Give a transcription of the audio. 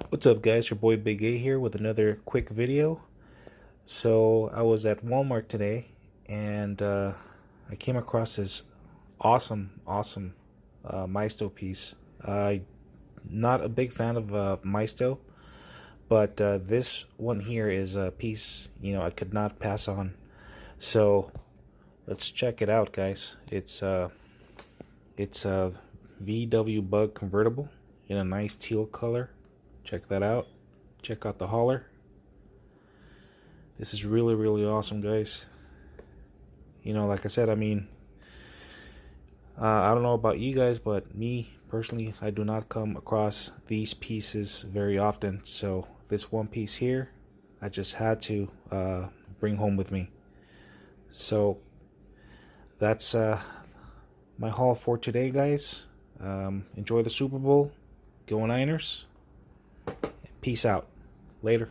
What's up, guys? Your boy Big A here with another quick video. So I was at Walmart today and I came across this awesome Maisto piece. Not a big fan of Maisto, but this one here is a piece I could not pass on. So let's check it out, guys. It's a VW Bug convertible in a nice teal color. Check that out. Check out the hauler. This is really awesome, guys. Like I said, I don't know about you guys, but me personally, I do not come across these pieces very often. So this one piece here, I just had to bring home with me. So that's my haul for today, guys. Enjoy the Super Bowl. Go Niners. Peace out. Later.